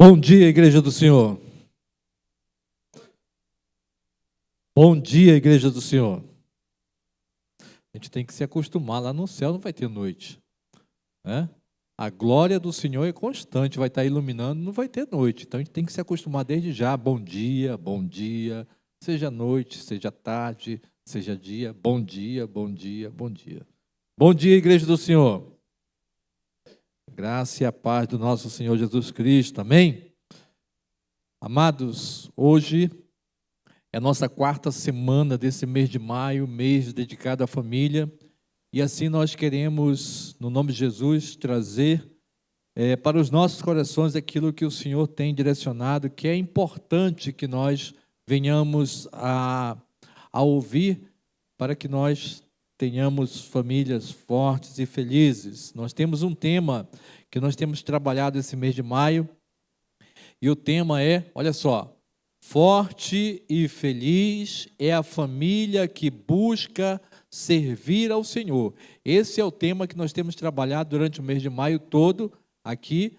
Bom dia, Igreja do Senhor. Bom dia, Igreja do Senhor. A gente tem que se acostumar, lá no céu não vai ter noite, né? A glória do Senhor é constante, vai estar iluminando, não vai ter noite. Então a gente tem que se acostumar desde já. Bom dia, seja noite, seja tarde, seja dia. Bom dia, bom dia, bom dia. Bom dia, Igreja do Senhor. Graça e a paz do nosso Senhor Jesus Cristo, amém? Amados, hoje é a nossa quarta semana desse mês de maio, mês dedicado à família, e assim nós queremos, no nome de Jesus, trazer para os nossos corações aquilo que o Senhor tem direcionado, que é importante que nós venhamos a ouvir, para que nós tenhamos famílias fortes e felizes. Nós temos um tema que nós temos trabalhado esse mês de maio, e o tema é, olha só, forte e feliz é a família que busca servir ao Senhor. Esse é o tema que nós temos trabalhado durante o mês de maio todo aqui,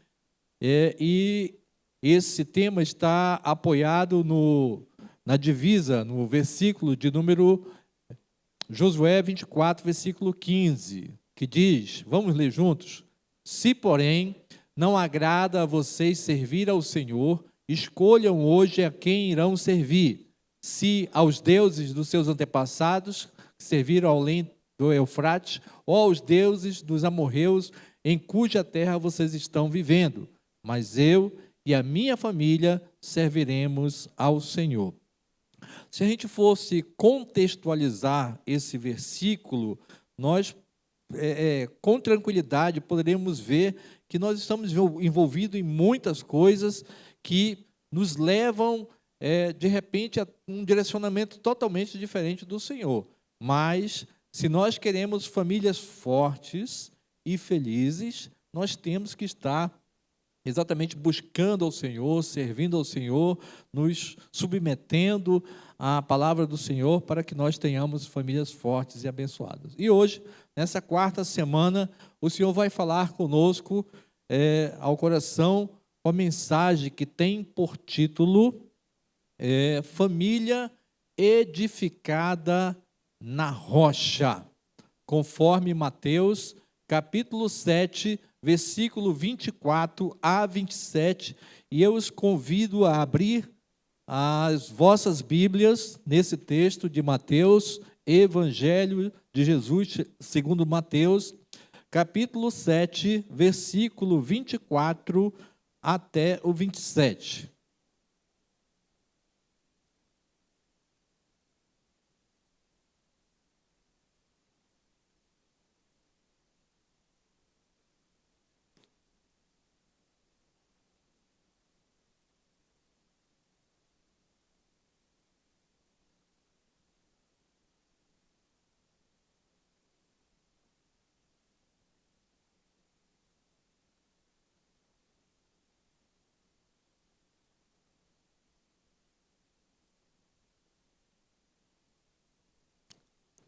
e esse tema está apoiado na divisa, no versículo de número Josué 24, versículo 15, que diz, vamos ler juntos? Se, porém, não agrada a vocês servir ao Senhor, escolham hoje a quem irão servir, se aos deuses dos seus antepassados, que serviram além do Eufrates, ou aos deuses dos amorreus, em cuja terra vocês estão vivendo. Mas eu e a minha família serviremos ao Senhor. Se a gente fosse contextualizar esse versículo, nós, com tranquilidade, poderíamos ver que nós estamos envolvidos em muitas coisas que nos levam, de repente, a um direcionamento totalmente diferente do Senhor. Mas, se nós queremos famílias fortes e felizes, nós temos que estar exatamente buscando ao Senhor, servindo ao Senhor, nos submetendo à palavra do Senhor para que nós tenhamos famílias fortes e abençoadas. E hoje, nessa quarta semana, o Senhor vai falar conosco ao coração com a mensagem que tem por título Família edificada na rocha, conforme Mateus, capítulo 7, versículo 24 a 27, e eu os convido a abrir as vossas Bíblias nesse texto de Mateus, Evangelho de Jesus segundo Mateus, capítulo 7, versículo 24 até o 27.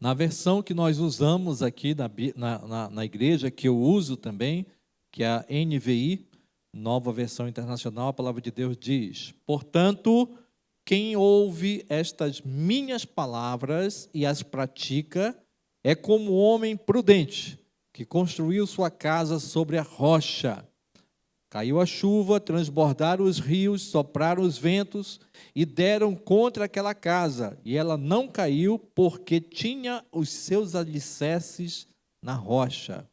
Na versão que nós usamos aqui na igreja, que eu uso também, que é a NVI, Nova Versão Internacional, a palavra de Deus diz: portanto, quem ouve estas minhas palavras e as pratica, é como um homem prudente, que construiu sua casa sobre a rocha. Caiu a chuva, transbordaram os rios, sopraram os ventos e deram contra aquela casa. E ela não caiu, porque tinha os seus alicerces na rocha.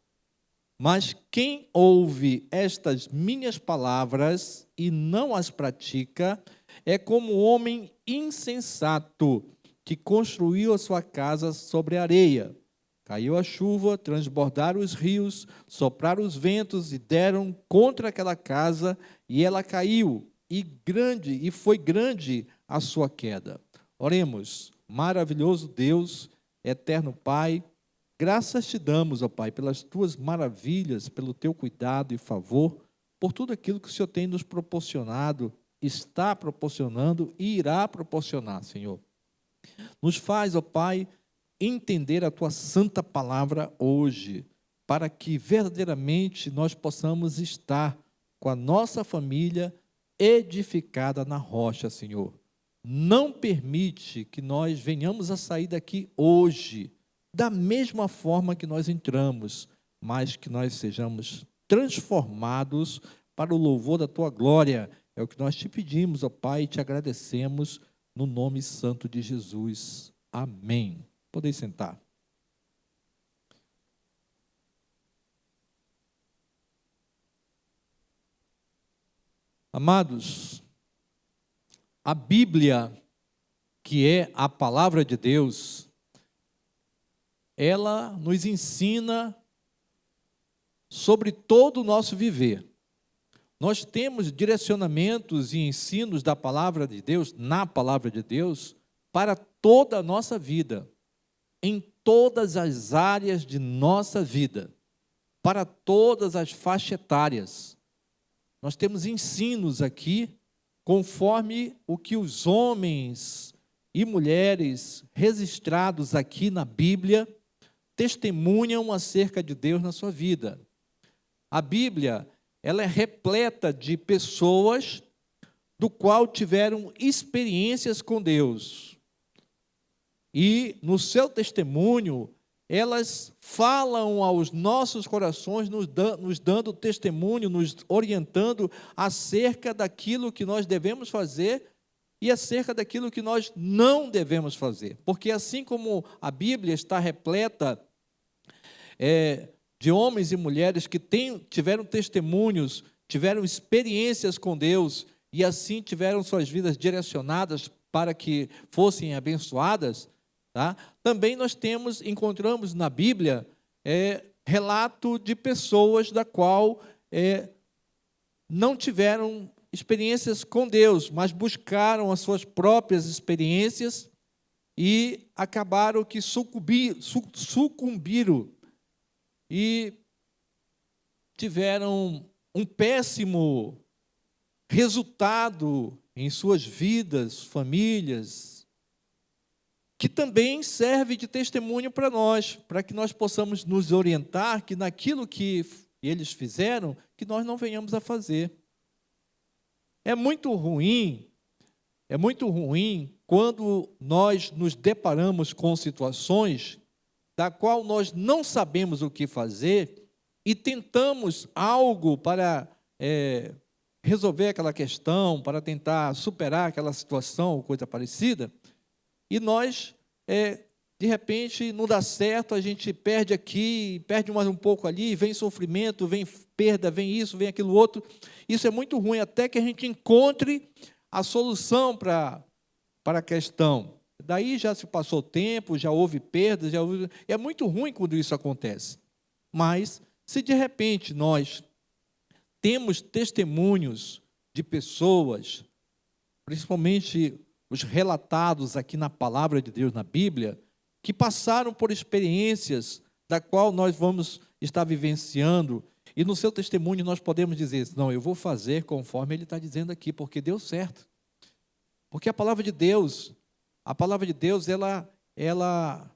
Mas quem ouve estas minhas palavras e não as pratica, é como um homem insensato, que construiu a sua casa sobre a areia. Caiu a chuva, transbordaram os rios, sopraram os ventos e deram contra aquela casa, e ela caiu, e foi grande a sua queda. Oremos. Maravilhoso Deus, eterno Pai, graças te damos, ó Pai, pelas tuas maravilhas, pelo teu cuidado e favor, por tudo aquilo que o Senhor tem nos proporcionado, está proporcionando e irá proporcionar, Senhor. Nos faz, ó Pai, entender a tua santa palavra hoje, para que verdadeiramente nós possamos estar com a nossa família edificada na rocha, Senhor. Não permite que nós venhamos a sair daqui hoje da mesma forma que nós entramos, mas que nós sejamos transformados para o louvor da Tua glória. É o que nós te pedimos, ó Pai, e te agradecemos no nome santo de Jesus. Amém. Podem sentar. Amados, a Bíblia, que é a palavra de Deus, ela nos ensina sobre todo o nosso viver. Nós temos direcionamentos e ensinos da palavra de Deus, na palavra de Deus, para toda a nossa vida, em todas as áreas de nossa vida, para todas as faixas etárias. Nós temos ensinos aqui, conforme o que os homens e mulheres registrados aqui na Bíblia testemunham acerca de Deus na sua vida. A Bíblia, ela é repleta de pessoas do qual tiveram experiências com Deus. E no seu testemunho, elas falam aos nossos corações, nos dando testemunho, nos orientando acerca daquilo que nós devemos fazer e acerca daquilo que nós não devemos fazer. Porque assim como a Bíblia está repleta de homens e mulheres que tiveram testemunhos, tiveram experiências com Deus e assim tiveram suas vidas direcionadas para que fossem abençoadas, tá? Também nós encontramos na Bíblia relato de pessoas da qual não tiveram experiências com Deus, mas buscaram as suas próprias experiências e acabaram que sucumbiram e tiveram um péssimo resultado em suas vidas, famílias, que também serve de testemunho para nós, para que nós possamos nos orientar que naquilo que eles fizeram, que nós não venhamos a fazer. É muito ruim quando nós nos deparamos com situações da qual nós não sabemos o que fazer e tentamos algo para resolver aquela questão, para tentar superar aquela situação ou coisa parecida, e nós, de repente, não dá certo, a gente perde aqui, perde mais um pouco ali, vem sofrimento, vem perda, vem isso, vem aquilo outro. Isso é muito ruim, até que a gente encontre a solução para a questão. Daí já se passou o tempo, já houve perdas, é muito ruim quando isso acontece. Mas, se de repente nós temos testemunhos de pessoas, principalmente os relatados aqui na palavra de Deus, na Bíblia, que passaram por experiências da qual nós vamos estar vivenciando, e no seu testemunho nós podemos dizer, não, eu vou fazer conforme ele está dizendo aqui, porque deu certo. Porque a palavra de Deus, ela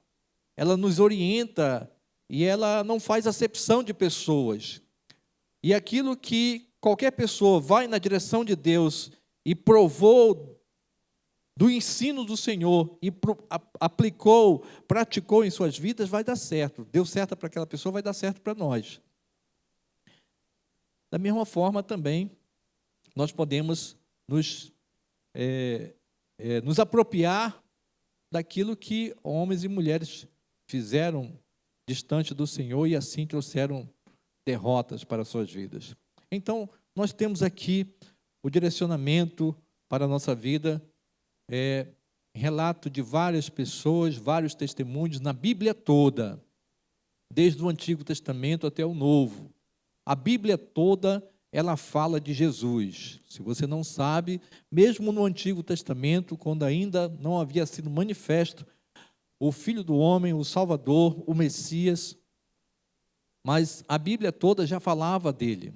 nos orienta e ela não faz acepção de pessoas. E aquilo que qualquer pessoa vai na direção de Deus e provou do ensino do Senhor e aplicou, praticou em suas vidas, vai dar certo. Deu certo para aquela pessoa, vai dar certo para nós. Da mesma forma também, nós podemos nos apropriar daquilo que homens e mulheres fizeram distante do Senhor e assim trouxeram derrotas para as suas vidas. Então, nós temos aqui o direcionamento para a nossa vida, relato de várias pessoas, vários testemunhos na Bíblia toda, desde o Antigo Testamento até o Novo. A Bíblia toda, ela fala de Jesus. Se você não sabe, mesmo no Antigo Testamento, quando ainda não havia sido manifesto o Filho do Homem, o Salvador, o Messias, mas a Bíblia toda já falava dele.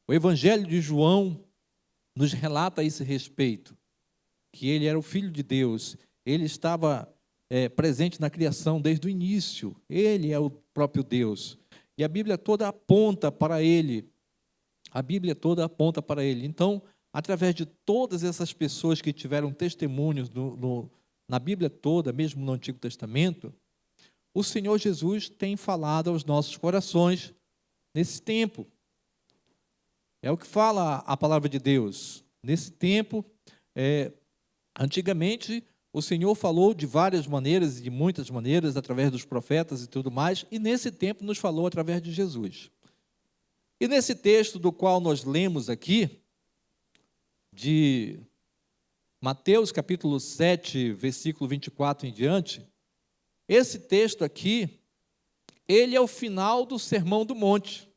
O Evangelho de João nos relata a esse respeito, que ele era o Filho de Deus, ele estava presente na criação desde o início, ele é o próprio Deus, e a Bíblia toda aponta para ele, Então, através de todas essas pessoas que tiveram testemunhos na Bíblia toda, mesmo no Antigo Testamento, o Senhor Jesus tem falado aos nossos corações nesse tempo. É o que fala a palavra de Deus. Nesse tempo, antigamente, o Senhor falou de várias maneiras e de muitas maneiras, através dos profetas e tudo mais, e nesse tempo nos falou através de Jesus. E nesse texto do qual nós lemos aqui, de Mateus capítulo 7, versículo 24 em diante, esse texto aqui, ele é o final do Sermão do Monte.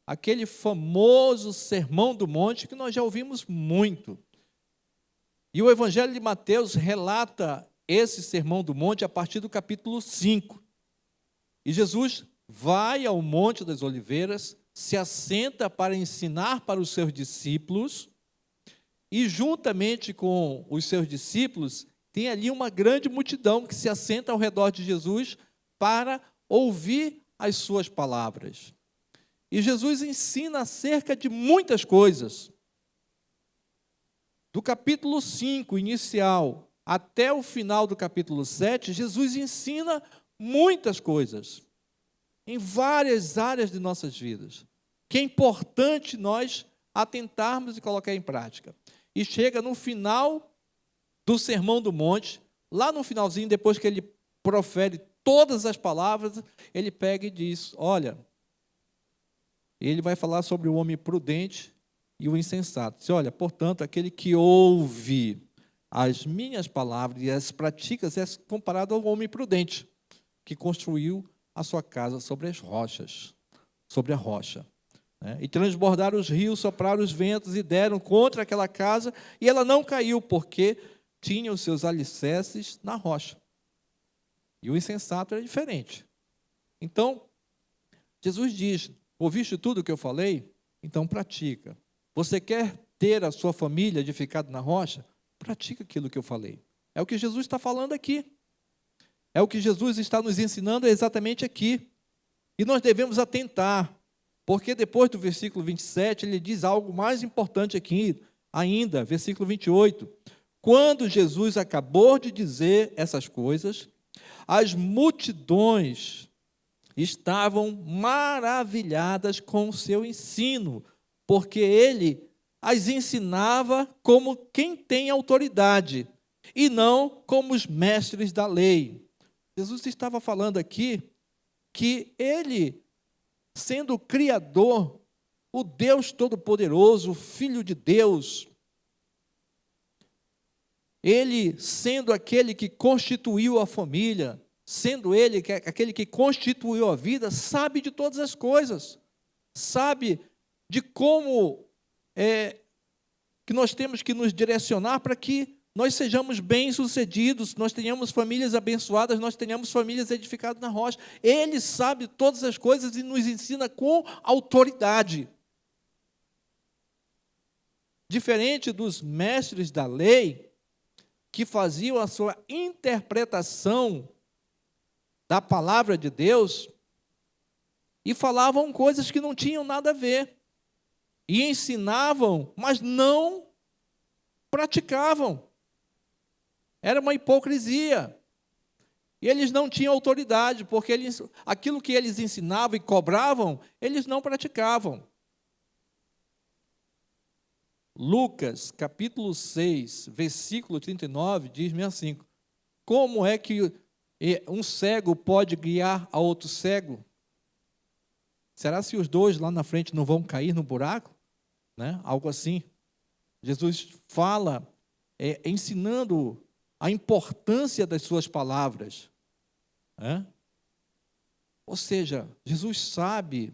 Aquele famoso Sermão do Monte que nós já ouvimos muito. E o Evangelho de Mateus relata esse Sermão do Monte a partir do capítulo 5. E Jesus vai ao Monte das Oliveiras, se assenta para ensinar para os seus discípulos, e juntamente com os seus discípulos, tem ali uma grande multidão que se assenta ao redor de Jesus para ouvir as suas palavras. E Jesus ensina acerca de muitas coisas. Do capítulo 5, inicial, até o final do capítulo 7, Jesus ensina muitas coisas, em várias áreas de nossas vidas, que é importante nós atentarmos e colocar em prática. E chega no final do Sermão do Monte, lá no finalzinho, depois que ele profere todas as palavras, ele pega e diz, olha, ele vai falar sobre o homem prudente e o insensato. Diz, olha, portanto, aquele que ouve as minhas palavras e as pratica é comparado ao homem prudente, que construiu a sua casa sobre as rochas, sobre a rocha. E transbordaram os rios, sopraram os ventos e deram contra aquela casa, e ela não caiu, porque tinha os seus alicerces na rocha. E o insensato era diferente. Então, Jesus diz, ouviste tudo o que eu falei? Então pratica. Você quer ter a sua família edificada na rocha? Pratica aquilo que eu falei. É o que Jesus está falando aqui. É o que Jesus está nos ensinando exatamente aqui. E nós devemos atentar, porque depois do versículo 27, ele diz algo mais importante aqui ainda, versículo 28. Quando Jesus acabou de dizer essas coisas, as multidões estavam maravilhadas com o seu ensino, porque ele as ensinava como quem tem autoridade, e não como os mestres da lei. Jesus estava falando aqui que ele, sendo o Criador, o Deus Todo-Poderoso, o Filho de Deus, ele sendo aquele que constituiu a família, sendo ele aquele que constituiu a vida, sabe de todas as coisas, sabe de como que nós temos que nos direcionar para que nós sejamos bem-sucedidos, nós tenhamos famílias abençoadas, nós tenhamos famílias edificadas na rocha. Ele sabe todas as coisas e nos ensina com autoridade. Diferente dos mestres da lei, que faziam a sua interpretação da palavra de Deus e falavam coisas que não tinham nada a ver. E ensinavam, mas não praticavam. Era uma hipocrisia. E eles não tinham autoridade, porque aquilo que eles ensinavam e cobravam, eles não praticavam. Lucas, capítulo 6, versículo 39, diz-me assim, como é que um cego pode guiar a outro cego? Será se os dois lá na frente não vão cair no buraco? Algo assim. Jesus fala, ensinando a importância das suas palavras. Ou seja, Jesus sabe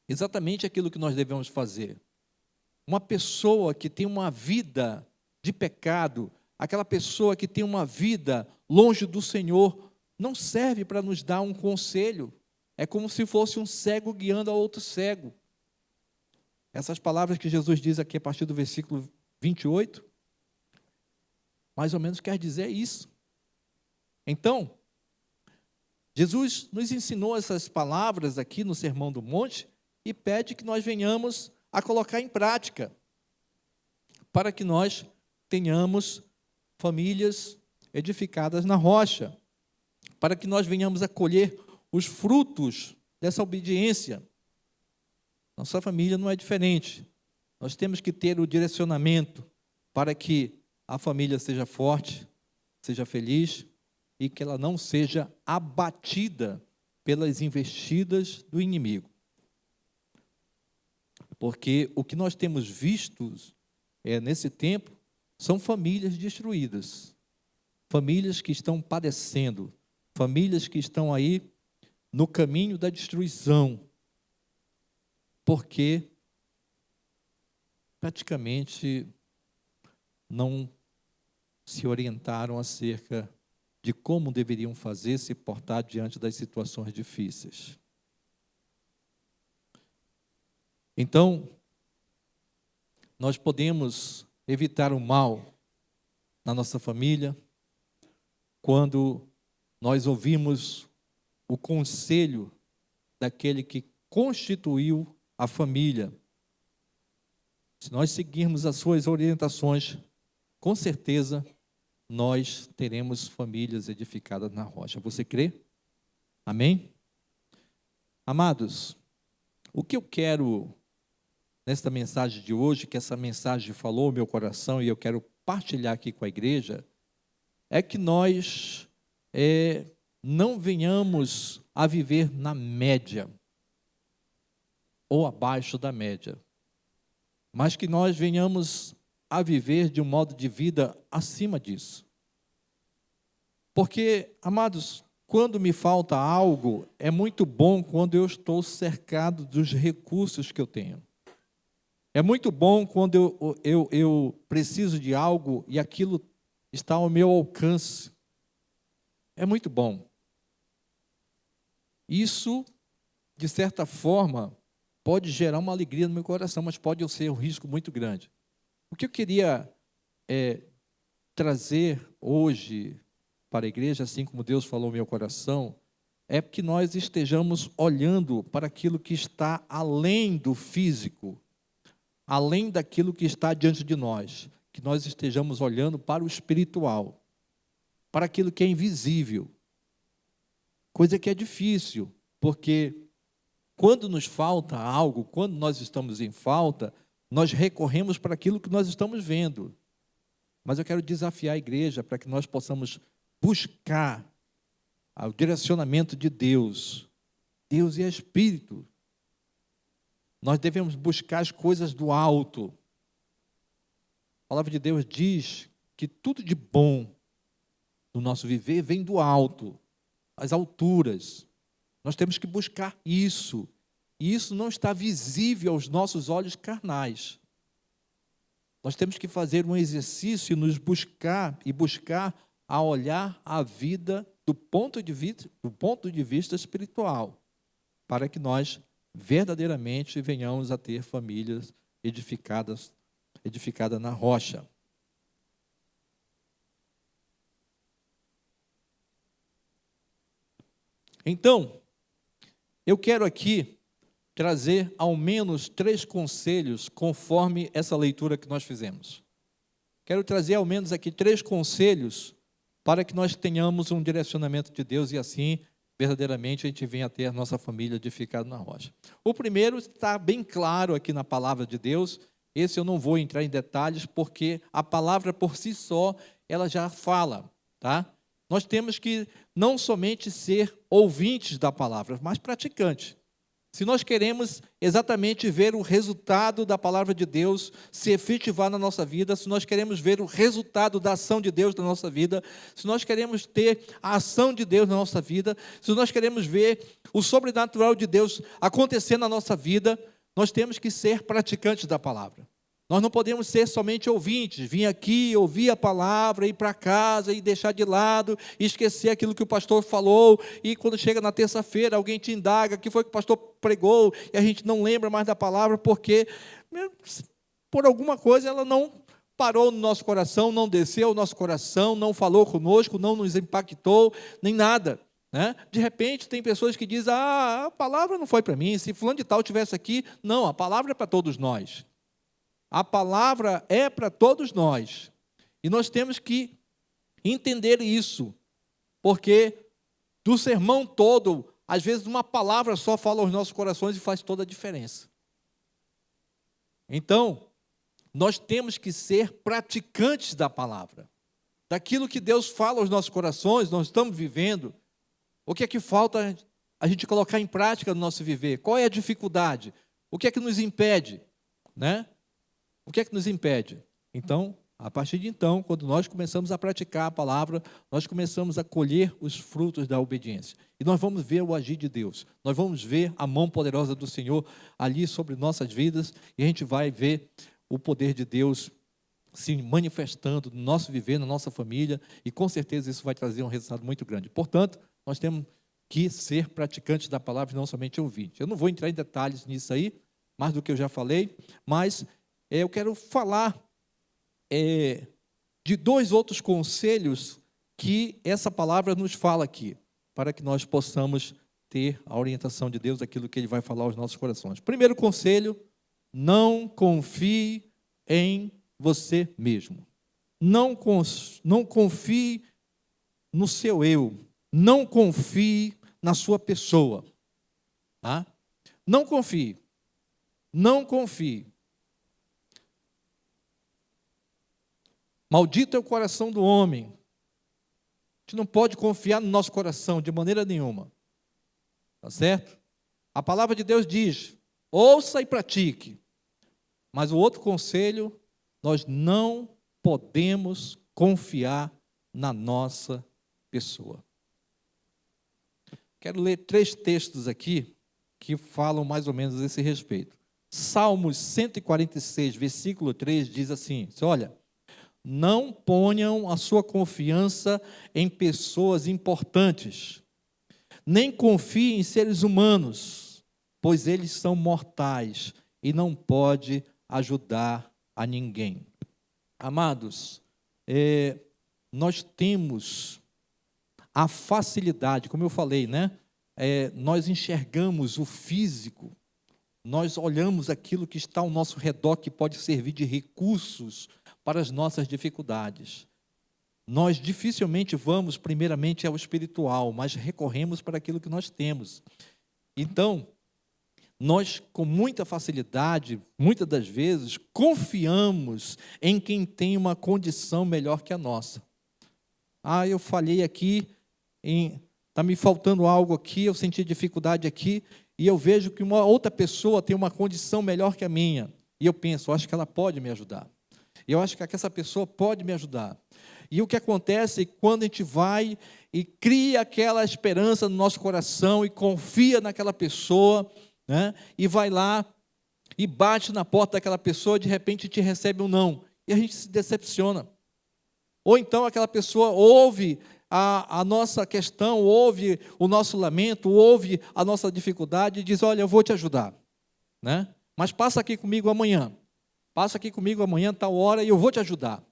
exatamente aquilo que nós devemos fazer. Uma pessoa que tem uma vida de pecado, aquela pessoa que tem uma vida longe do Senhor, não serve para nos dar um conselho. É como se fosse um cego guiando a outro cego. Essas palavras que Jesus diz aqui a partir do versículo 28, mais ou menos quer dizer isso. Então, Jesus nos ensinou essas palavras aqui no Sermão do Monte e pede que nós venhamos a colocar em prática. para que nós tenhamos famílias edificadas na rocha, para que nós venhamos a colher os frutos dessa obediência. Nossa família não é diferente. Nós temos que ter o direcionamento para que a família seja forte, seja feliz e que ela não seja abatida pelas investidas do inimigo. Porque o que nós temos visto nesse tempo são famílias destruídas, famílias que estão padecendo, famílias que estão aí no caminho da destruição, porque praticamente não se orientaram acerca de como deveriam fazer, se portar diante das situações difíceis. Então, nós podemos evitar o mal na nossa família quando nós ouvimos o conselho daquele que constituiu a família. Se nós seguirmos as suas orientações, com certeza nós teremos famílias edificadas na rocha. Você crê? Amém? Amados, o que eu quero nesta mensagem de hoje, que essa mensagem falou no meu coração e eu quero partilhar aqui com a igreja, é que nós não venhamos a viver na média ou abaixo da média, mas que nós venhamos a viver de um modo de vida acima disso. Porque, amados, quando me falta algo, é muito bom quando eu estou cercado dos recursos que eu tenho. É muito bom quando eu preciso de algo e aquilo está ao meu alcance. É muito bom. Isso, de certa forma, pode gerar uma alegria no meu coração, mas pode ser um risco muito grande. O que eu queria trazer hoje para a igreja, assim como Deus falou no meu coração, é que nós estejamos olhando para aquilo que está além do físico, além daquilo que está diante de nós, que nós estejamos olhando para o espiritual, para aquilo que é invisível, coisa que é difícil, porque quando nos falta algo, quando nós estamos em falta, nós recorremos para aquilo que nós estamos vendo. Mas eu quero desafiar a igreja para que nós possamos buscar o direcionamento de Deus. Deus é Espírito. Nós devemos buscar as coisas do alto. A palavra de Deus diz que tudo de bom no nosso viver vem do alto, as alturas. Nós temos que buscar isso. E isso não está visível aos nossos olhos carnais. Nós temos que fazer um exercício e nos buscar a olhar a vida do ponto de vista espiritual, para que nós verdadeiramente venhamos a ter famílias edificadas na rocha. Então, eu quero aqui trazer ao menos 3 conselhos conforme essa leitura que nós fizemos. Quero trazer ao menos aqui 3 conselhos para que nós tenhamos um direcionamento de Deus e assim, verdadeiramente, a gente venha a ter a nossa família edificada na rocha. O primeiro está bem claro aqui na palavra de Deus. Esse eu não vou entrar em detalhes, porque a palavra por si só, ela já fala, tá? Nós temos que não somente ser ouvintes da palavra, mas praticantes. Se nós queremos exatamente ver o resultado da palavra de Deus se efetivar na nossa vida, se nós queremos ver o resultado da ação de Deus na nossa vida, se nós queremos ter a ação de Deus na nossa vida, se nós queremos ver o sobrenatural de Deus acontecer na nossa vida, nós temos que ser praticantes da palavra. Nós não podemos ser somente ouvintes, vir aqui, ouvir a palavra, ir para casa e deixar de lado, e esquecer aquilo que o pastor falou, e quando chega na terça-feira, alguém te indaga, o que foi que o pastor pregou, e a gente não lembra mais da palavra, porque por alguma coisa ela não parou no nosso coração, não desceu ao nosso coração, não falou conosco, não nos impactou, nem nada. Né? De repente tem pessoas que dizem, a palavra não foi para mim, se fulano de tal estivesse aqui, não, a palavra é para todos nós. A palavra é para todos nós. E nós temos que entender isso, porque do sermão todo, às vezes uma palavra só fala aos nossos corações e faz toda a diferença. Então, nós temos que ser praticantes da palavra. Daquilo que Deus fala aos nossos corações, nós estamos vivendo. O que é que falta a gente colocar em prática no nosso viver? Qual é a dificuldade? O que é que nos impede? Né? O que é que nos impede? Então, a partir de então, quando nós começamos a praticar a palavra, nós começamos a colher os frutos da obediência. E nós vamos ver o agir de Deus. Nós vamos ver a mão poderosa do Senhor ali sobre nossas vidas, e a gente vai ver o poder de Deus se manifestando no nosso viver, na nossa família, e com certeza isso vai trazer um resultado muito grande. Portanto, nós temos que ser praticantes da palavra e não somente ouvintes. Eu não vou entrar em detalhes nisso aí, mais do que eu já falei, mas eu quero falar de 2 outros conselhos que essa palavra nos fala aqui, para que nós possamos ter a orientação de Deus, aquilo que Ele vai falar aos nossos corações. Primeiro conselho: não confie em você mesmo. Não confie no seu eu. Não confie na sua pessoa. Tá? Não confie. Não confie. Maldito é o coração do homem. A gente não pode confiar no nosso coração de maneira nenhuma. Tá certo? A palavra de Deus diz: ouça e pratique. Mas o outro conselho: nós não podemos confiar na nossa pessoa. Quero ler 3 textos aqui que falam mais ou menos a esse respeito. Salmos 146, versículo 3 diz assim: olha, não ponham a sua confiança em pessoas importantes, nem confiem em seres humanos, pois eles são mortais e não pode ajudar a ninguém. Amados, nós temos a facilidade, como eu falei, né? Nós enxergamos o físico, nós olhamos aquilo que está ao nosso redor, que pode servir de recursos para as nossas dificuldades. Nós dificilmente vamos primeiramente ao espiritual, mas recorremos para aquilo que nós temos. Então, nós, com muita facilidade, muitas das vezes, confiamos em quem tem uma condição melhor que a nossa. Eu falhei aqui, está me faltando algo aqui, eu senti dificuldade aqui, e eu vejo que uma outra pessoa tem uma condição melhor que a minha. E eu penso, acho que ela pode me ajudar. Eu acho que essa pessoa pode me ajudar. E o que acontece quando a gente vai e cria aquela esperança no nosso coração e confia naquela pessoa, né? E vai lá e bate na porta daquela pessoa, de repente te recebe um não, e a gente se decepciona. Ou então aquela pessoa ouve a nossa questão, ouve o nosso lamento, ouve a nossa dificuldade e diz: olha, eu vou te ajudar, né? Mas passa aqui comigo amanhã, tal hora, e eu vou te ajudar.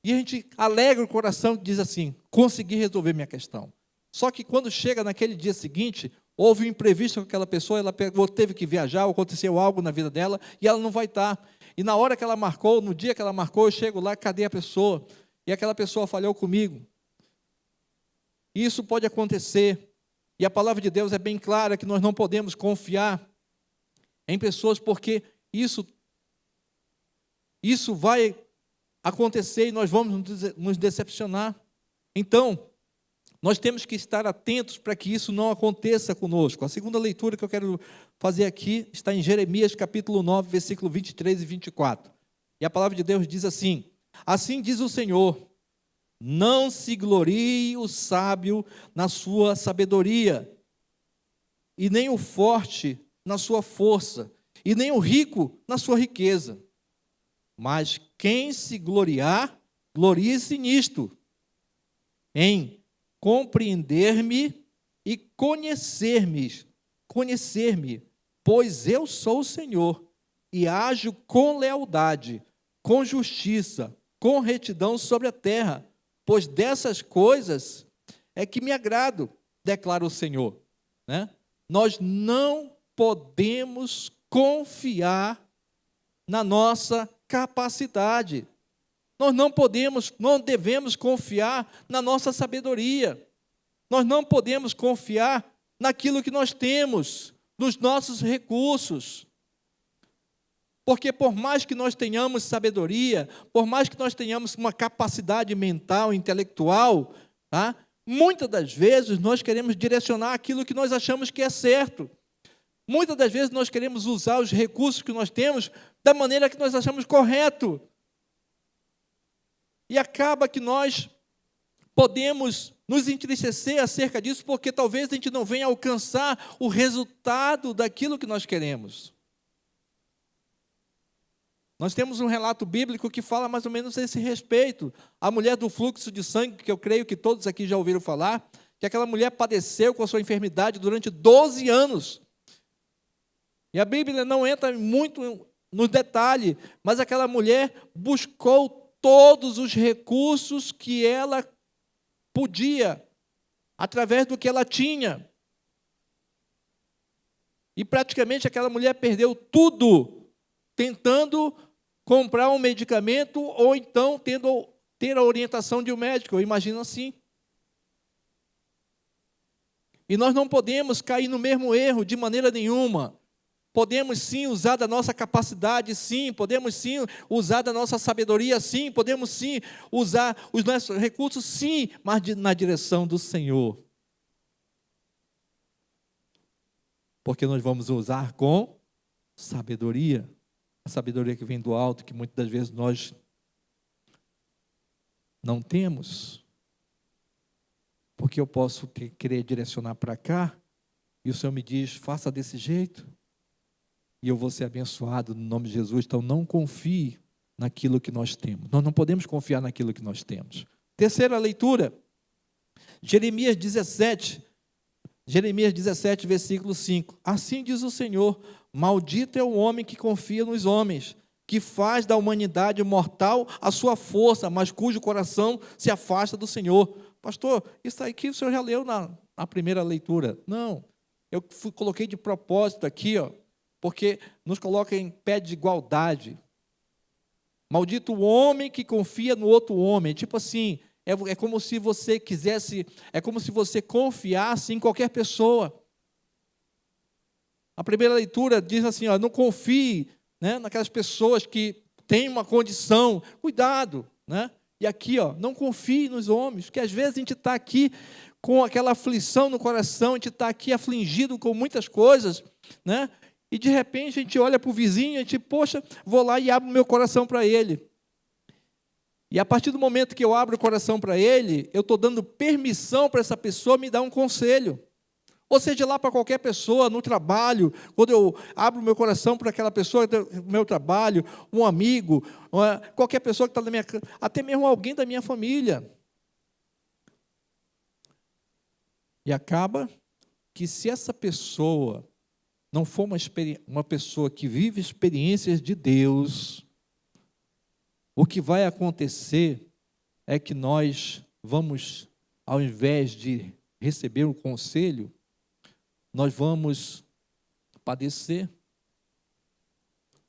E a gente alegra o coração e diz assim: consegui resolver minha questão. Só que quando chega naquele dia seguinte, houve um imprevisto com aquela pessoa, ela teve que viajar, ou aconteceu algo na vida dela, e ela não vai estar. E na hora que ela marcou, no dia que ela marcou, eu chego lá, cadê a pessoa? E aquela pessoa falhou comigo. Isso pode acontecer. E a palavra de Deus é bem clara que nós não podemos confiar em pessoas, porque isso vai acontecer e nós vamos nos decepcionar. Então, nós temos que estar atentos para que isso não aconteça conosco. A segunda leitura que eu quero fazer aqui está em Jeremias capítulo 9, versículo 23 e 24. E a palavra de Deus diz assim: assim diz o Senhor, não se glorie o sábio na sua sabedoria, e nem o forte na sua força, e nem o rico na sua riqueza. Mas quem se gloriar, glorie-se nisto, em compreender-me e conhecer-me, pois eu sou o Senhor, e ajo com lealdade, com justiça, com retidão sobre a terra, pois dessas coisas é que me agrado, declara o Senhor. Né? Nós não podemos confiar na nossa capacidade. Nós não devemos confiar na nossa sabedoria. Nós não podemos confiar naquilo que nós temos, nos nossos recursos. Porque por mais que nós tenhamos sabedoria, por mais que nós tenhamos uma capacidade mental, intelectual, tá? Muitas das vezes nós queremos direcionar aquilo que nós achamos que é certo. Muitas das vezes nós queremos usar os recursos que nós temos da maneira que nós achamos correto. E acaba que nós podemos nos entristecer acerca disso, porque talvez a gente não venha alcançar o resultado daquilo que nós queremos. Nós temos um relato bíblico que fala mais ou menos a esse respeito. A mulher do fluxo de sangue, que eu creio que todos aqui já ouviram falar, que aquela mulher padeceu com a sua enfermidade durante 12 anos. E a Bíblia não entra muito no detalhe, mas aquela mulher buscou todos os recursos que ela podia, através do que ela tinha. E praticamente aquela mulher perdeu tudo, tentando comprar um medicamento ou então ter a orientação de um médico, eu imagino assim. E nós não podemos cair no mesmo erro de maneira nenhuma. Podemos sim usar da nossa capacidade, sim. Podemos sim usar da nossa sabedoria, sim. Podemos sim usar os nossos recursos, sim, mas na direção do Senhor. Porque nós vamos usar com sabedoria. A sabedoria que vem do alto, que muitas das vezes nós não temos. Porque eu posso querer direcionar para cá, e o Senhor me diz, faça desse jeito, e eu vou ser abençoado no nome de Jesus. Então não confie naquilo que nós temos. Nós não podemos confiar naquilo que nós temos. Terceira leitura, Jeremias 17, versículo 5. Assim diz o Senhor: maldito é o homem que confia nos homens, que faz da humanidade mortal a sua força, mas cujo coração se afasta do Senhor. Pastor, isso aí que o senhor já leu na primeira leitura. Não, eu coloquei de propósito aqui, porque nos coloca em pé de igualdade. Maldito o homem que confia no outro homem. Tipo assim, é como se você quisesse, é como se você confiasse em qualquer pessoa. A primeira leitura diz assim, não confie, né, naquelas pessoas que têm uma condição. Cuidado, né? E aqui, não confie nos homens, porque às vezes a gente está aqui com aquela aflição no coração, a gente está aqui afligido com muitas coisas, né? E de repente a gente olha para o vizinho, a gente, poxa, vou lá e abro meu coração para ele. E a partir do momento que eu abro o coração para ele, eu estou dando permissão para essa pessoa me dar um conselho. Ou seja, lá para qualquer pessoa, no trabalho, quando eu abro o meu coração para aquela pessoa do meu trabalho, um amigo, qualquer pessoa que está na minha casa, até mesmo alguém da minha família. E acaba que se essa pessoa não for uma pessoa que vive experiências de Deus, o que vai acontecer é que nós vamos, ao invés de receber um conselho, nós vamos padecer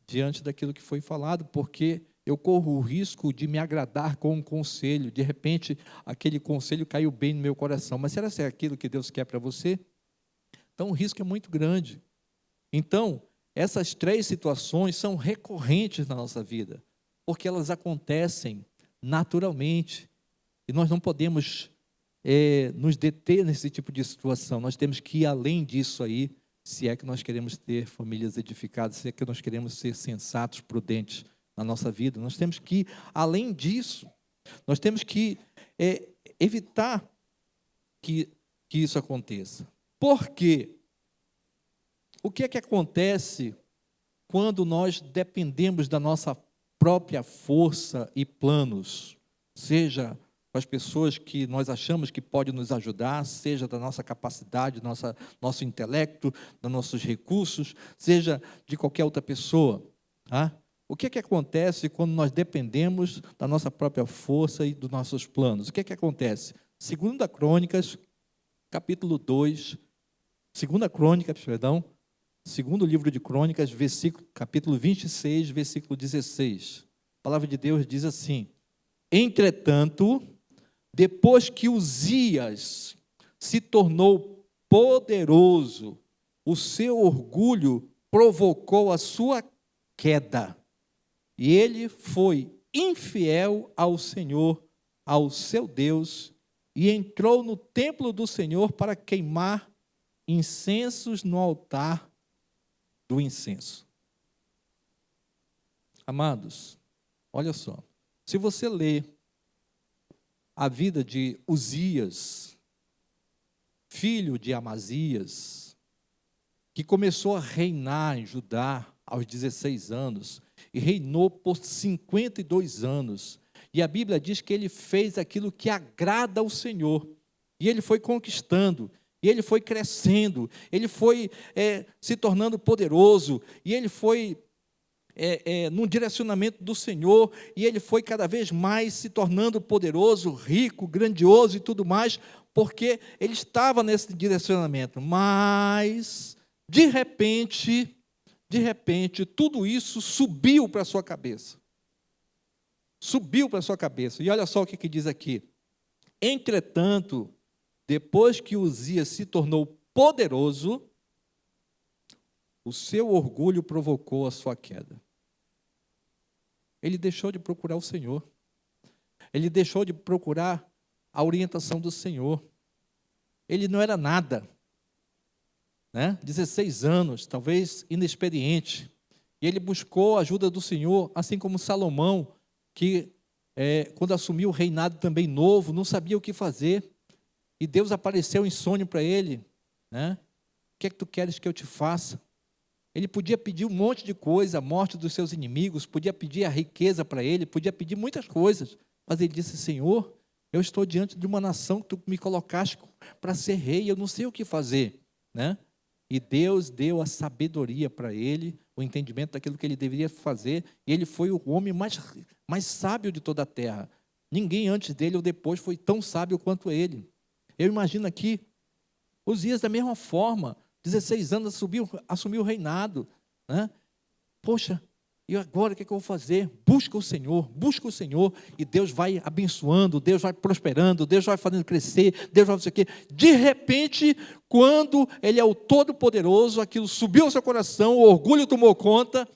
diante daquilo que foi falado, porque eu corro o risco de me agradar com um conselho. De repente, aquele conselho caiu bem no meu coração. Mas será que é aquilo que Deus quer para você? Então, o risco é muito grande. Então, essas três situações são recorrentes na nossa vida, porque elas acontecem naturalmente. E nós não podemos nos deter nesse tipo de situação. Nós temos que ir além disso aí, se é que nós queremos ter famílias edificadas, se é que nós queremos ser sensatos, prudentes na nossa vida. Nós temos que ir além disso. Nós temos que evitar que isso aconteça. Por quê? O que é que acontece quando nós dependemos da nossa própria força e planos, seja com as pessoas que nós achamos que podem nos ajudar, seja da nossa capacidade, nosso intelecto, dos nossos recursos, seja de qualquer outra pessoa. Tá? O que é que acontece quando nós dependemos da nossa própria força e dos nossos planos? O que é que acontece? 2 Crônicas, capítulo 2, segundo livro de Crônicas, capítulo 26, versículo 16. palavra de Deus diz assim: entretanto, depois que Uzias se tornou poderoso, o seu orgulho provocou a sua queda, e ele foi infiel ao Senhor, ao seu Deus, e entrou no templo do Senhor para queimar incensos no altar do incenso. Amados, olha só, se você ler a vida de Uzias, filho de Amazias, que começou a reinar em Judá aos 16 anos, e reinou por 52 anos, e a Bíblia diz que ele fez aquilo que agrada ao Senhor, e ele foi conquistando, e ele foi crescendo, ele foi se tornando poderoso, e ele foi num direcionamento do Senhor, e ele foi cada vez mais se tornando poderoso, rico, grandioso e tudo mais, porque ele estava nesse direcionamento. Mas, de repente, tudo isso subiu para a sua cabeça. Subiu para a sua cabeça. E olha só o que diz aqui. Entretanto, depois que Uzias se tornou poderoso, o seu orgulho provocou a sua queda. Ele deixou de procurar o Senhor. Ele deixou de procurar a orientação do Senhor. Ele não era nada, né? 16 anos, talvez inexperiente. E ele buscou a ajuda do Senhor, assim como Salomão, que quando assumiu o reinado também novo, não sabia o que fazer. E Deus apareceu em sonho para ele, né? O que é que tu queres que eu te faça? Ele podia pedir um monte de coisa, a morte dos seus inimigos, podia pedir a riqueza para ele, podia pedir muitas coisas. Mas ele disse: Senhor, eu estou diante de uma nação que tu me colocaste para ser rei, eu não sei o que fazer, né? E Deus deu a sabedoria para ele, o entendimento daquilo que ele deveria fazer, e ele foi o homem mais sábio de toda a terra. Ninguém antes dele ou depois foi tão sábio quanto ele. Eu imagino aqui, Uzias da mesma forma, 16 anos assumiu o reinado, né? Poxa, e agora o que eu vou fazer? Busca o Senhor, e Deus vai abençoando, Deus vai prosperando, Deus vai fazendo crescer, Deus vai não sei o quê. De repente, quando Ele é o Todo-Poderoso, aquilo subiu ao seu coração, o orgulho tomou conta,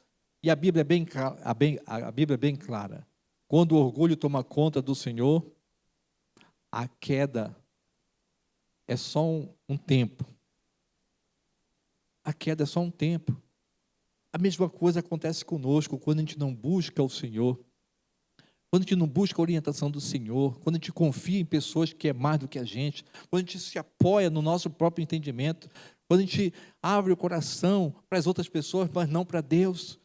e a Bíblia é bem clara. Quando o orgulho toma conta do Senhor, a queda é só um tempo. A queda é só um tempo. A mesma coisa acontece conosco quando a gente não busca o Senhor, quando a gente não busca a orientação do Senhor, quando a gente confia em pessoas que é mais do que a gente, quando a gente se apoia no nosso próprio entendimento, quando a gente abre o coração para as outras pessoas, mas não para Deus.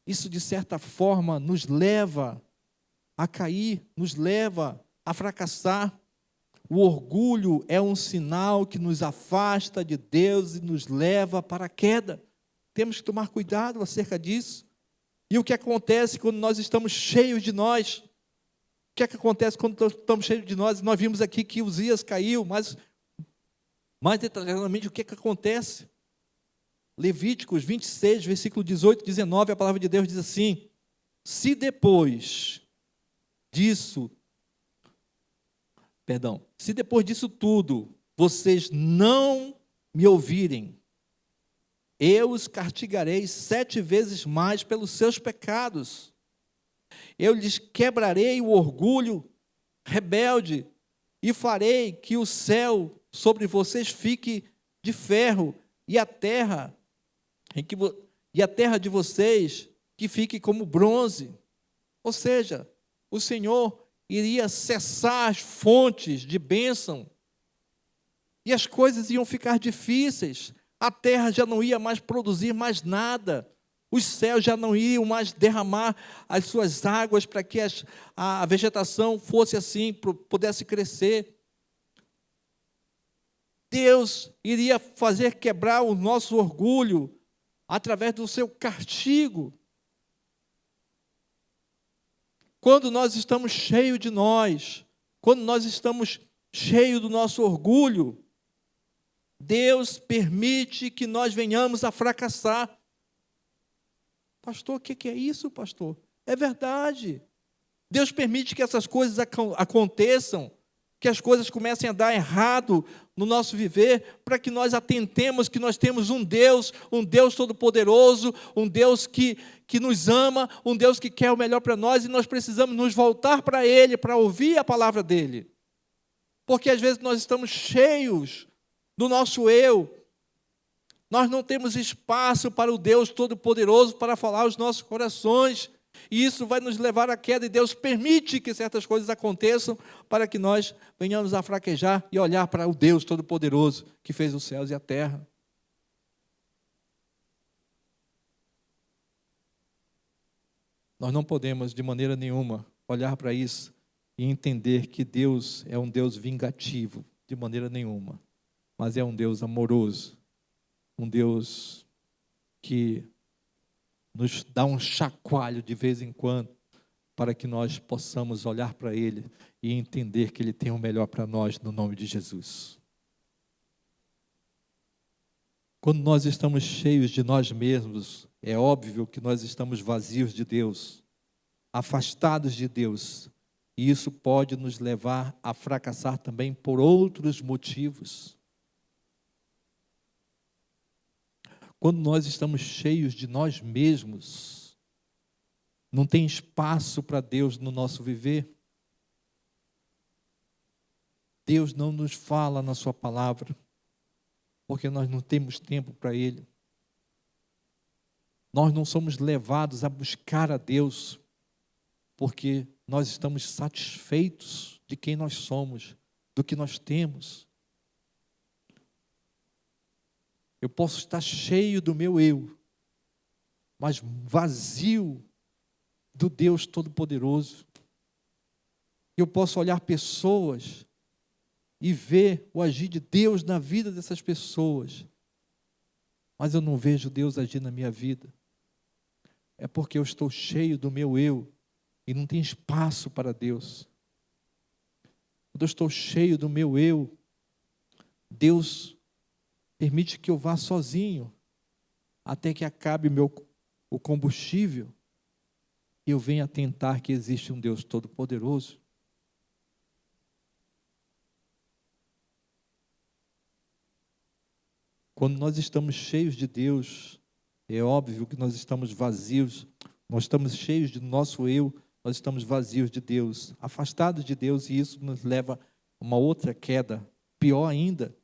Isso, de certa forma, nos leva a cair, nos leva a fracassar. O orgulho é um sinal que nos afasta de Deus e nos leva para a queda. Temos que tomar cuidado acerca disso. E o que acontece quando nós estamos cheios de nós? O que é que acontece quando estamos cheios de nós? Nós vimos aqui que Uzias caiu, mas mais detalhadamente o que é que acontece? Levíticos 26, versículo 18 e 19, a palavra de Deus diz assim: se depois disso tudo vocês não me ouvirem, eu os castigarei 7 vezes mais pelos seus pecados. Eu lhes quebrarei o orgulho rebelde e farei que o céu sobre vocês fique de ferro e a terra de vocês que fique como bronze. Ou seja, o Senhor iria cessar as fontes de bênção, e as coisas iam ficar difíceis, a terra já não ia mais produzir mais nada, os céus já não iriam mais derramar as suas águas para que a vegetação fosse assim, pudesse crescer. Deus iria fazer quebrar o nosso orgulho através do seu castigo. Quando nós estamos cheios de nós, quando nós estamos cheios do nosso orgulho, Deus permite que nós venhamos a fracassar. Pastor, o que é isso, pastor? É verdade. Deus permite que essas coisas aconteçam, que as coisas comecem a dar errado no nosso viver, para que nós atentemos que nós temos um Deus todo-poderoso, um Deus que nos ama, um Deus que quer o melhor para nós, e nós precisamos nos voltar para Ele, para ouvir a palavra dEle. Porque às vezes nós estamos cheios do nosso eu, nós não temos espaço para o Deus todo-poderoso para falar aos nossos corações, e isso vai nos levar à queda, e Deus permite que certas coisas aconteçam para que nós venhamos a fraquejar e olhar para o Deus Todo-Poderoso que fez os céus e a terra. Nós não podemos, de maneira nenhuma, olhar para isso e entender que Deus é um Deus vingativo, de maneira nenhuma, mas é um Deus amoroso, um Deus que nos dá um chacoalho de vez em quando, para que nós possamos olhar para Ele e entender que Ele tem o melhor para nós, no nome de Jesus. Quando nós estamos cheios de nós mesmos, é óbvio que nós estamos vazios de Deus, afastados de Deus, e isso pode nos levar a fracassar também por outros motivos. Quando nós estamos cheios de nós mesmos, não tem espaço para Deus no nosso viver. Deus não nos fala na sua palavra, porque nós não temos tempo para Ele. Nós não somos levados a buscar a Deus, porque nós estamos satisfeitos de quem nós somos, do que nós temos. Eu posso estar cheio do meu eu, mas vazio do Deus Todo-Poderoso. Eu posso olhar pessoas e ver o agir de Deus na vida dessas pessoas, mas eu não vejo Deus agir na minha vida. É porque eu estou cheio do meu eu e não tem espaço para Deus. Quando eu estou cheio do meu eu, Deus permite que eu vá sozinho, até que acabe o combustível, e eu venha atentar que existe um Deus Todo-Poderoso. Quando nós estamos cheios de Deus, é óbvio que nós estamos vazios, nós estamos cheios do nosso eu, nós estamos vazios de Deus, afastados de Deus, e isso nos leva a uma outra queda, pior ainda.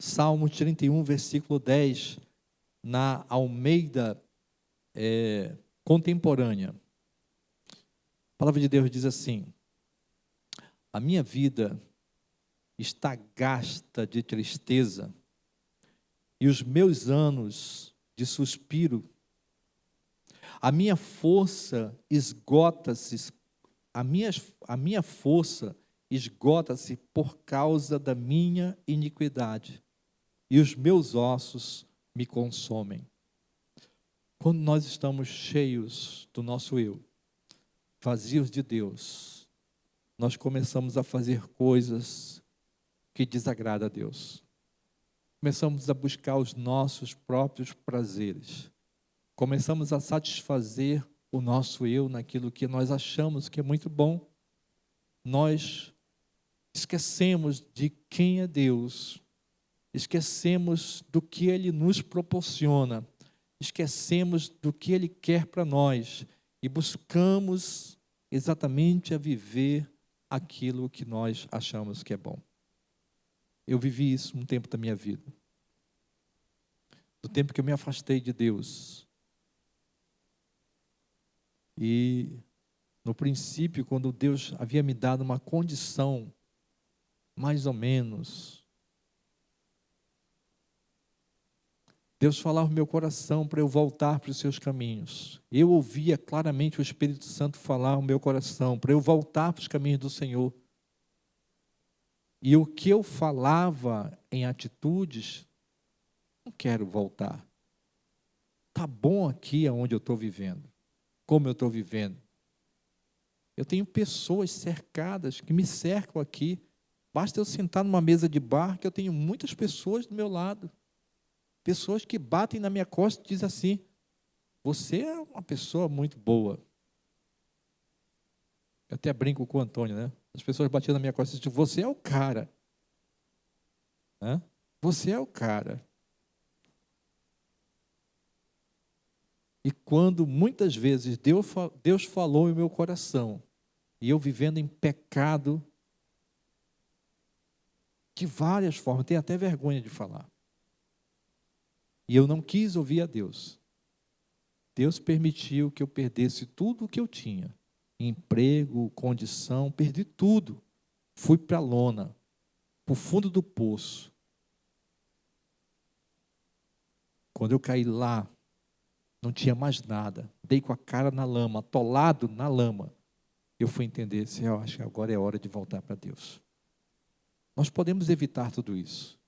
Salmo 31, versículo 10, na Almeida contemporânea. A palavra de Deus diz assim: a minha vida está gasta de tristeza, e os meus anos de suspiro. A minha força esgota-se, a minha força esgota-se por causa da minha iniquidade, e os meus ossos me consomem. Quando nós estamos cheios do nosso eu, vazios de Deus, nós começamos a fazer coisas que desagradam a Deus. Começamos a buscar os nossos próprios prazeres. Começamos a satisfazer o nosso eu naquilo que nós achamos que é muito bom. Nós esquecemos de quem é Deus. Esquecemos do que Ele nos proporciona. Esquecemos do que Ele quer para nós. E buscamos exatamente a viver aquilo que nós achamos que é bom. Eu vivi isso um tempo da minha vida. Do tempo que eu me afastei de Deus. E no princípio, quando Deus havia me dado uma condição, mais ou menos, Deus falava no meu coração para eu voltar para os seus caminhos. Eu ouvia claramente o Espírito Santo falar no meu coração para eu voltar para os caminhos do Senhor. E o que eu falava em atitudes, não quero voltar. Está bom aqui onde eu estou vivendo, como eu estou vivendo. Eu tenho pessoas cercadas, que me cercam aqui. Basta eu sentar numa mesa de bar, que eu tenho muitas pessoas do meu lado. Pessoas que batem na minha costa e dizem assim: você é uma pessoa muito boa. Eu até brinco com o Antônio, né? As pessoas batiam na minha costa e diziam, você é o cara. Né? Você é o cara. E quando muitas vezes Deus falou em meu coração, e eu vivendo em pecado, de várias formas, tenho até vergonha de falar. E eu não quis ouvir a Deus. Deus permitiu que eu perdesse tudo o que eu tinha. Emprego, condição, perdi tudo. Fui para a lona, para o fundo do poço. Quando eu caí lá, não tinha mais nada. Dei com a cara na lama, atolado na lama. Eu fui entender, eu acho que agora é hora de voltar para Deus. Nós podemos evitar tudo isso.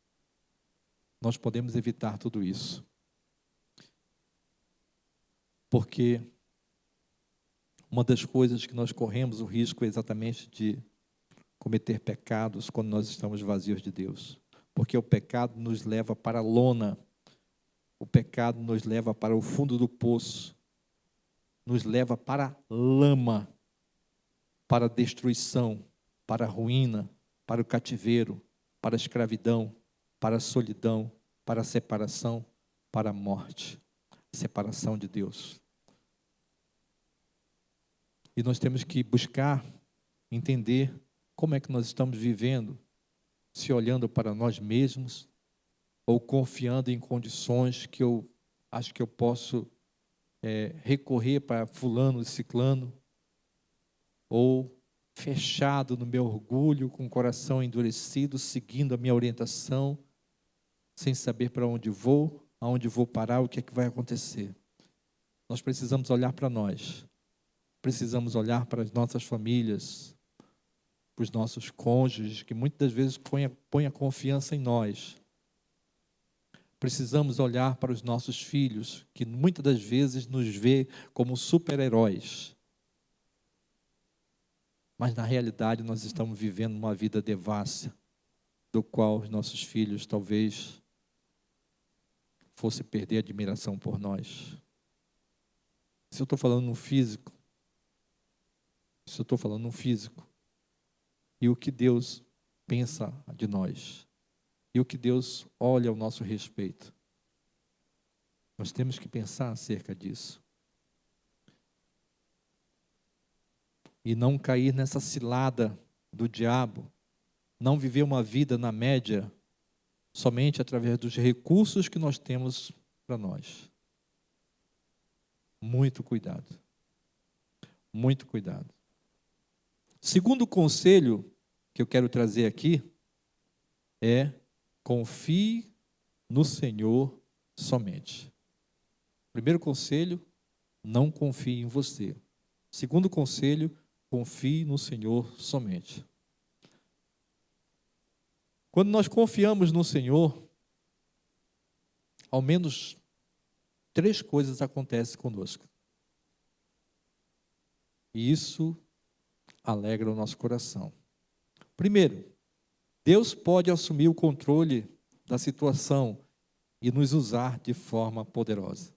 Nós podemos evitar tudo isso. Porque uma das coisas que nós corremos o risco é exatamente de cometer pecados quando nós estamos vazios de Deus. Porque o pecado nos leva para a lona. O pecado nos leva para o fundo do poço. Nos leva para a lama. Para a destruição, para a ruína, para o cativeiro, para a escravidão, para a solidão, para a separação, para a morte. Separação de Deus. E nós temos que buscar entender como é que nós estamos vivendo, se olhando para nós mesmos, ou confiando em condições que eu acho que eu posso recorrer para fulano e ciclano, ou fechado no meu orgulho, com o coração endurecido, seguindo a minha orientação, sem saber para onde vou, aonde vou parar, o que é que vai acontecer. Nós precisamos olhar para nós, precisamos olhar para as nossas famílias, para os nossos cônjuges, que muitas vezes põem a confiança em nós. Precisamos olhar para os nossos filhos, que muitas das vezes nos vê como super-heróis. Mas, na realidade, nós estamos vivendo uma vida devassa, do qual os nossos filhos talvez fossem perder a admiração por nós. Se eu estou falando no físico, e o que Deus pensa de nós, e o que Deus olha ao nosso respeito. Nós temos que pensar acerca disso. E não cair nessa cilada do diabo, não viver uma vida na média, somente através dos recursos que nós temos para nós. Muito cuidado. Muito cuidado. Segundo conselho que eu quero trazer aqui é: confie no Senhor somente. Primeiro conselho, não confie em você. Segundo conselho, confie no Senhor somente. Quando nós confiamos no Senhor, ao menos 3 coisas acontecem conosco. E isso alegra o nosso coração. Primeiro, Deus pode assumir o controle da situação e nos usar de forma poderosa.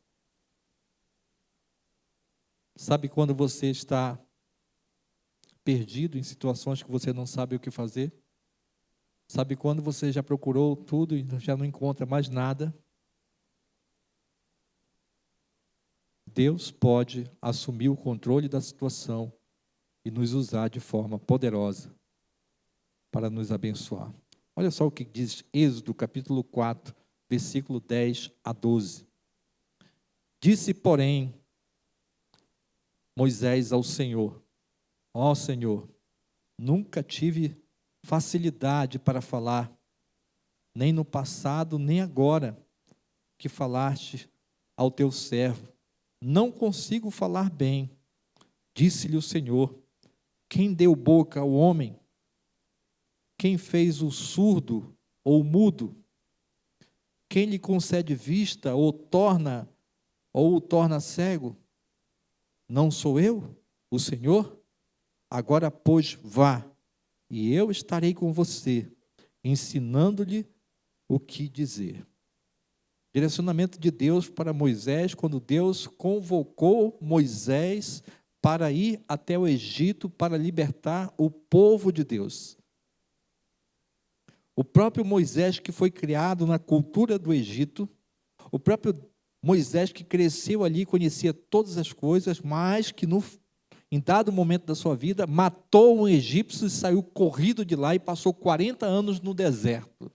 Sabe quando você está perdido em situações que você não sabe o que fazer? Sabe quando você já procurou tudo e já não encontra mais nada? Deus pode assumir o controle da situação e nos usar de forma poderosa para nos abençoar. Olha só o que diz Êxodo, capítulo 4, versículo 10 a 12. Disse, porém, Moisés ao Senhor: ó Senhor, nunca tive facilidade para falar, nem no passado, nem agora, que falaste ao teu servo. Não consigo falar bem. Disse-lhe o Senhor: quem deu boca ao homem? Quem fez o surdo ou o mudo? Quem lhe concede vista ou o torna cego? Não sou eu, o Senhor? Agora, pois, vá, e eu estarei com você, ensinando-lhe o que dizer. Direcionamento de Deus para Moisés, quando Deus convocou Moisés para ir até o Egito para libertar o povo de Deus. O próprio Moisés que foi criado na cultura do Egito, o próprio Moisés que cresceu ali, conhecia todas as coisas, mas que em dado momento da sua vida, matou um egípcio e saiu corrido de lá e passou 40 anos no deserto.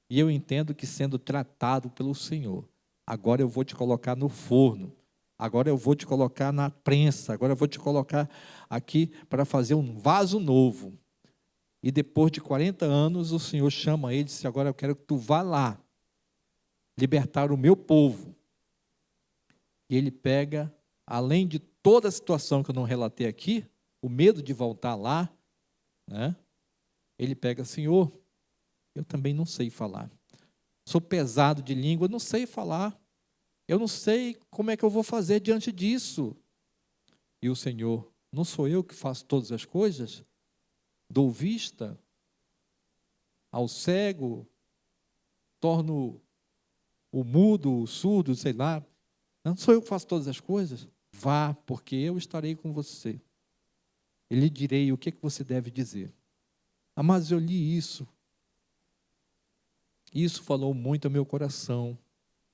E eu entendo que sendo tratado pelo Senhor, agora eu vou te colocar no forno, agora eu vou te colocar na prensa, agora eu vou te colocar aqui para fazer um vaso novo. E depois de 40 anos, o Senhor chama ele e disse, agora eu quero que tu vá lá, libertar o meu povo. E ele pega, além de toda a situação que eu não relatei aqui, o medo de voltar lá, né? Ele pega, Senhor, eu também não sei falar. Sou pesado de língua, não sei falar. Eu não sei como é que eu vou fazer diante disso. E o Senhor, não sou eu que faço todas as coisas? Dou vista ao cego, torno o mudo, o surdo, sei lá. Não sou eu que faço todas as coisas? Vá, porque eu estarei com você. E lhe direi o que você deve dizer. Mas eu li isso. Isso falou muito ao meu coração,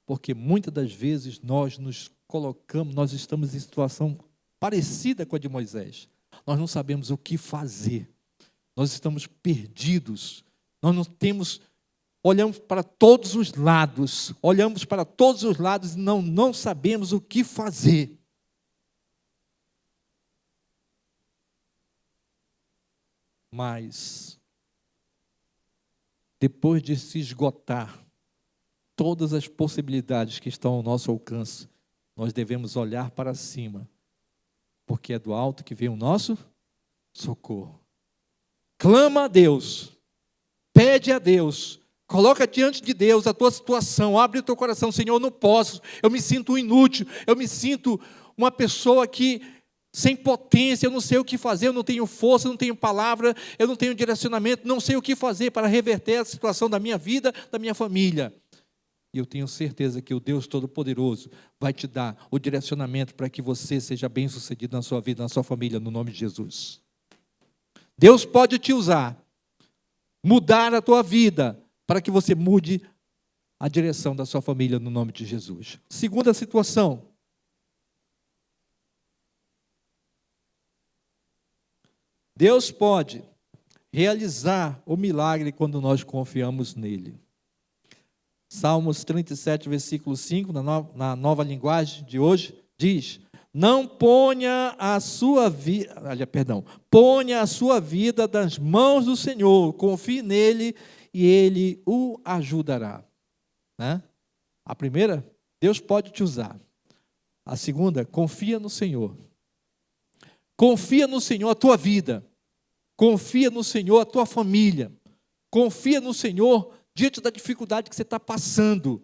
porque muitas das vezes nós nos colocamos, nós estamos em situação parecida com a de Moisés. Nós não sabemos o que fazer. Nós estamos perdidos. Nós não temos, olhamos para todos os lados, e não sabemos o que fazer. Mas, depois de se esgotar todas as possibilidades que estão ao nosso alcance, nós devemos olhar para cima, porque é do alto que vem o nosso socorro. Clama a Deus, pede a Deus, coloca diante de Deus a tua situação, abre o teu coração, Senhor, eu não posso, eu me sinto inútil, eu me sinto uma pessoa que sem potência, eu não sei o que fazer, eu não tenho força, eu não tenho palavra, eu não tenho direcionamento, não sei o que fazer para reverter a situação da minha vida, da minha família. E eu tenho certeza que o Deus Todo-Poderoso vai te dar o direcionamento para que você seja bem-sucedido na sua vida, na sua família, no nome de Jesus. Deus pode te usar, mudar a tua vida, para que você mude a direção da sua família, no nome de Jesus. Segunda situação. Deus pode realizar o milagre quando nós confiamos nele. Salmos 37, versículo 5, na nova linguagem de hoje, diz: não ponha a sua ponha a sua vida nas mãos do Senhor, confie nele e ele o ajudará. Né? A primeira, Deus pode te usar. A segunda, confia no Senhor. Confia no Senhor a tua vida. Confia no Senhor a tua família. Confia no Senhor diante da dificuldade que você está passando.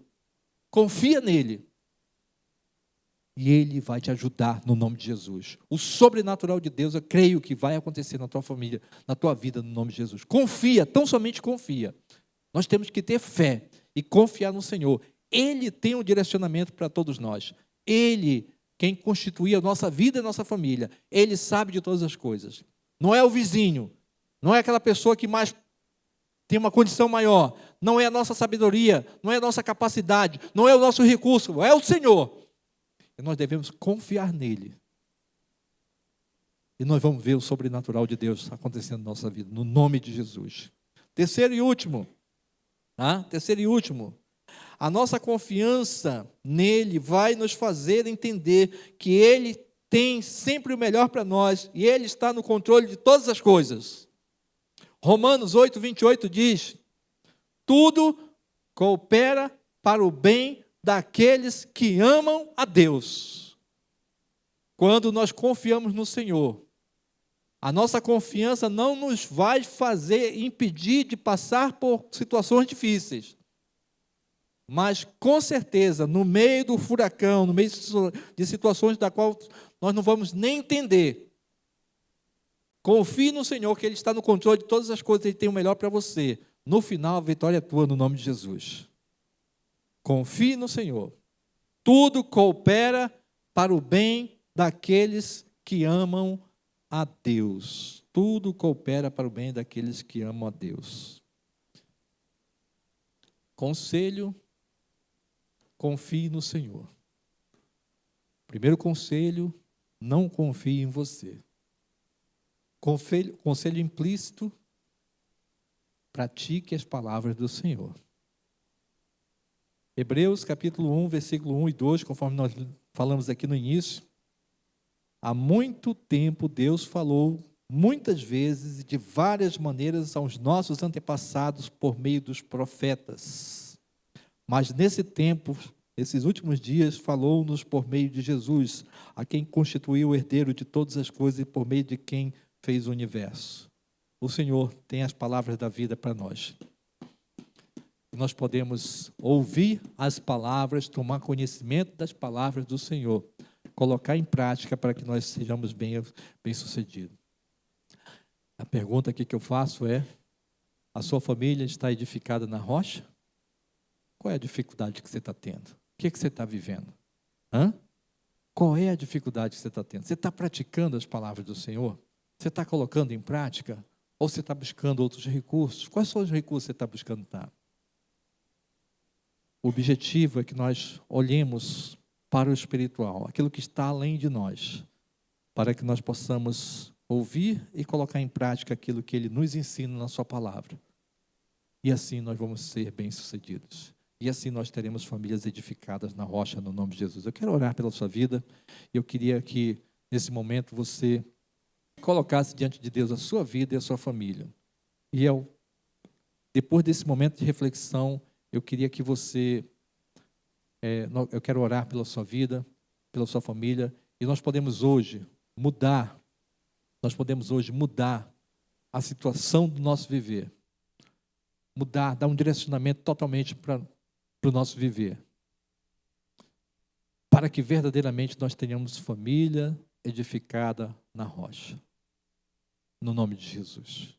Confia nele. E ele vai te ajudar no nome de Jesus. O sobrenatural de Deus, eu creio que vai acontecer na tua família, na tua vida, no nome de Jesus. Confia, tão somente confia. Nós temos que ter fé e confiar no Senhor. Ele tem um direcionamento para todos nós. Ele, quem constitui a nossa vida e a nossa família, ele sabe de todas as coisas. Não é o vizinho, não é aquela pessoa que mais tem uma condição maior, não é a nossa sabedoria, não é a nossa capacidade, não é o nosso recurso, é o Senhor. E nós devemos confiar nele. E nós vamos ver o sobrenatural de Deus acontecendo na nossa vida, no nome de Jesus. Terceiro e último. A nossa confiança nele vai nos fazer entender que ele tem sempre o melhor para nós e ele está no controle de todas as coisas. Romanos 8, 28 diz: tudo coopera para o bem daqueles que amam a Deus. Quando nós confiamos no Senhor, a nossa confiança não nos vai fazer impedir de passar por situações difíceis. Mas, com certeza, no meio do furacão, no meio de situações da qual nós não vamos nem entender, confie no Senhor, que Ele está no controle de todas as coisas, Ele tem o melhor para você. No final, a vitória é tua, no nome de Jesus. Confie no Senhor. Tudo coopera para o bem daqueles que amam a Deus. Tudo coopera para o bem daqueles que amam a Deus. Conselho: confie no Senhor. Primeiro conselho: não confie em você. Conselho implícito: pratique as palavras do Senhor. Hebreus capítulo 1, versículo 1 e 2, conforme nós falamos aqui no início. Há muito tempo Deus falou muitas vezes e de várias maneiras aos nossos antepassados por meio dos profetas. Mas nesse tempo, nesses últimos dias, falou-nos por meio de Jesus, a quem constituiu o herdeiro de todas as coisas e por meio de quem fez o universo. O Senhor tem as palavras da vida para nós. Nós podemos ouvir as palavras, tomar conhecimento das palavras do Senhor, colocar em prática para que nós sejamos bem-sucedidos. A pergunta aqui que eu faço é: a sua família está edificada na rocha? Qual é a dificuldade que você está tendo? O que você está vivendo? Qual é a dificuldade que você está tendo? Você está praticando as palavras do Senhor? Você está colocando em prática? Ou você está buscando outros recursos? Quais são os recursos que você está buscando? O objetivo é que nós olhemos para o espiritual, aquilo que está além de nós, para que nós possamos ouvir e colocar em prática aquilo que Ele nos ensina na sua palavra. E assim nós vamos ser bem-sucedidos. E assim nós teremos famílias edificadas na rocha, no nome de Jesus. Eu quero orar pela sua vida. Eu queria que, nesse momento, você colocasse diante de Deus a sua vida e a sua família. E depois desse momento de reflexão, eu queria que você, eu quero orar pela sua vida, pela sua família, e nós podemos hoje mudar a situação do nosso viver, dar um direcionamento totalmente para o nosso viver, para que verdadeiramente nós tenhamos família edificada na rocha, no nome de Jesus.